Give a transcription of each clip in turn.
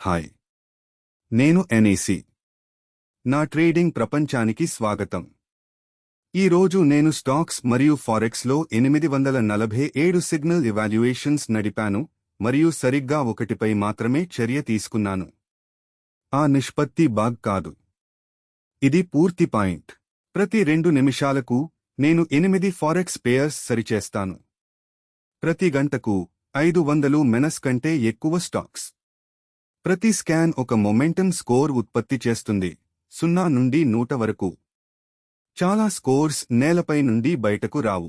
Hi, నేను NAC. నా trading ప్రపంచానికి స్వాగతం. ఈరోజు నేను స్టాక్స్ మరియు ఫారెక్స్లో 847 సిగ్నల్ ఎవాల్యుయేషన్స్ నడిపాను మరియు సరిగ్గా ఒకటిపై మాత్రమే చర్య తీసుకున్నాను. ఆ నిష్పత్తి బాగ్ కాదు. ఇది పూర్తి పాయింట్. ప్రతి 2 నిమిషాలకు నేను 8 ఫారెక్స్ పేయర్స్ సరిచేస్తాను. ప్రతి గంటకు 500 మెనస్ కంటే ఎక్కువ స్టాక్స్. ప్రతి స్కాన్ ఒక మొమెంటం స్కోర్ ఉత్పత్తి చేస్తుంది, 0 నుండి 100 వరకు. చాలా స్కోర్స్ నేలపై నుండి బయటకు రావు.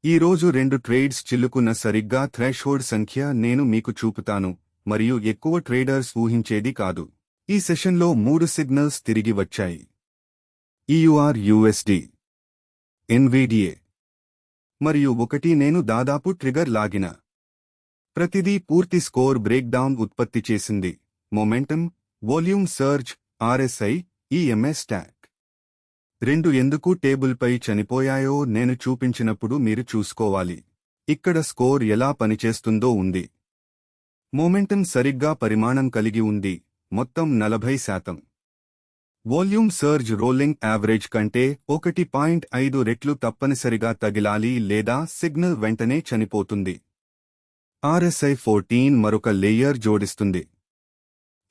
ఈరోజు 2 ట్రేడ్స్ చిల్లుకున్న సరిగ్గా థ్రెషోల్డ్ సంఖ్య నేను మీకు చూపుతాను, మరియు ఎక్కువ ట్రేడర్స్ ఊహించేది కాదు. ఈ సెషన్లో 3 సిగ్నల్స్ తిరిగి వచ్చాయి: EUR/USD, NVDA మరియు ఒకటి నేను దాదాపు ట్రిగర్ లాగిన. ప్రతిదీ పూర్తి స్కోర్ బ్రేక్డౌన్ ఉత్పత్తి చేసింది: momentum, volume surge, RSI, EMA stock. 2 ఎందుకు టేబుల్పై చనిపోయాయో నేను చూపించినప్పుడు మీరు చూసుకోవాలి. ఇక్కడ స్కోర్ ఎలా పనిచేస్తుందో ఉంది. మొమెంటం సరిగ్గా పరిమాణం కలిగి ఉంది, మొత్తం 40%. వాల్యూమ్ సర్జ్ రోలింగ్ యావరేజ్ కంటే 1.5 రెట్లు తప్పనిసరిగా తగిలాలి లేదా సిగ్నల్ వెంటనే చనిపోతుంది. RSI 14 మరొక లేయర్ జోడిస్తుంది.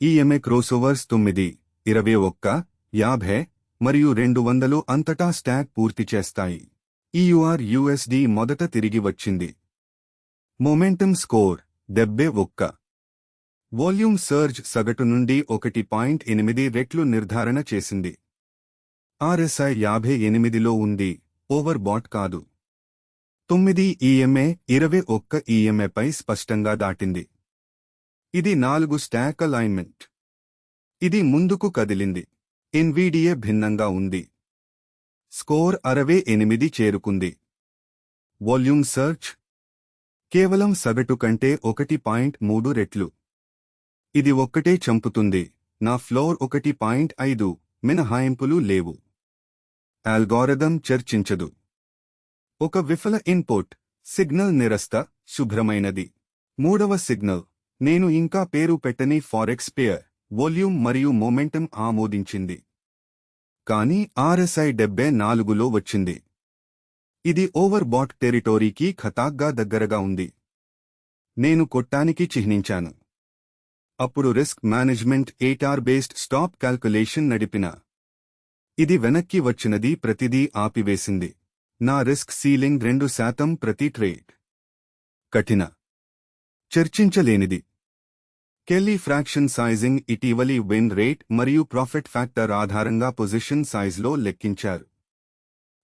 EMA క్రోసోవర్స్ 9, 21, 50 మరియు 200 అంతటా స్టాక్ పూర్తి చేస్తాయి. EUR/USD మొదట తిరిగి వచ్చింది. Momentum score 71. వాల్యూమ్ సర్జ్ సగటు నుండి 1.8 రెట్లు నిర్ధారణ చేసింది. RSI 58లో ఉంది, ఓవర్ బాట్ కాదు. 9 EMA 21 EMA పై స్పష్టంగా దాటింది. ఇది 4 స్టాక్ అలైన్మెంట్. ఇది ముందుకు కదిలింది. NVDA భిన్నంగా ఉంది. స్కోర్ 68 చేరుకుంది. వాల్యూమ్ సర్చ్ కేవలం సగటు కంటే 1.3 రెట్లు. ఇది ఒక్కటే చంపుతుంది. నా ఫ్లోర్ 1.5 మినహాయింపులు లేవు. అల్గోరిథం చర్చించదు. ఒక విఫల ఇన్పుట్ సిగ్నల్ నిరస్త, శుభ్రమైనది. 3వ సిగ్నల్ నేను ఇంకా పేరు పెట్టని ఫారెక్స్ పేర్ వాల్యూమ్ మరియు మొమెంటం ఆమోదించింది. కానీ RSI 74లో వచ్చింది. ఇది ఓవర్ బాట్ టెరిటోరీకి ఖతాగ్గా దగ్గరగా ఉంది. నేను కొట్టానికి చిహ్నించాను. అప్పుడు risk management ATAR based stop calculation నడిపిన. ఇది వెనక్కి వచ్చినది, ప్రతిదీ ఆపివేసింది. నా రిస్క్ సీలింగ్ 2% ప్రతి ట్రేడ్. కఠిన, చర్చించలేనిది. కెల్లీ ఫ్రాక్షన్ సైజింగ్ ఇటీవలి విన్ రేట్ మరియు ప్రాఫిట్ ఫ్యాక్టర్ ఆధారంగా పొజిషన్ సైజ్లో లెక్కించారు.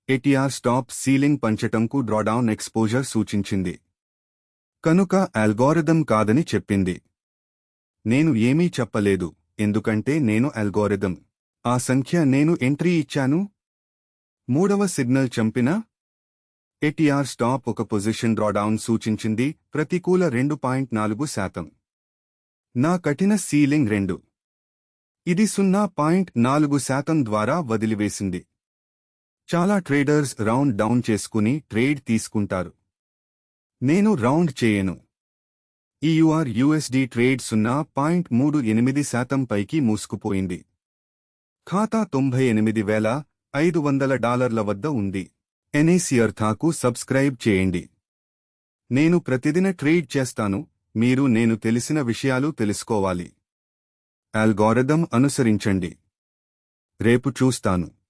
ATR స్టాప్ సీలింగ్ పంచటంకు డ్రాడౌన్ ఎక్స్పోజర్ సూచించింది. కనుక అల్గోరిథం కాదని చెప్పింది. నేను ఏమీ చెప్పలేదు, ఎందుకంటే నేను అల్గోరిథం. ఆ సంఖ్య నేను ఎంట్రీ ఇచ్చాను. 3వ సిగ్నల్ చంపిన. ATR స్టాప్ ఒక పొజిషన్ డ్రాడౌన్ సూచించింది, ప్రతికూల 2.4%. నా కఠిన సీలింగ్ 2. ఇది 0.4% ద్వారా వదిలివేసింది. చాలా ట్రేడర్స్ రౌండ్ డౌన్ చేసుకుని ట్రేడ్ తీసుకుంటారు. నేను రౌండ్ చేయను. EUR/USD ట్రేడ్ 0.38% పైకి మూసుకుపోయింది. ఖాతా $98,500 వద్ద ఉంది. ఎన్ఏసి అర్థాకు సబ్స్క్రైబ్ చేయండి. నేను ప్రతిదిన ట్రేడ్ చేస్తాను, మీరు నేను తెలిసిన విషయాలు తెలుసుకోవాలి. అల్గోరిథం అనుసరించండి. రేపు చూస్తాను.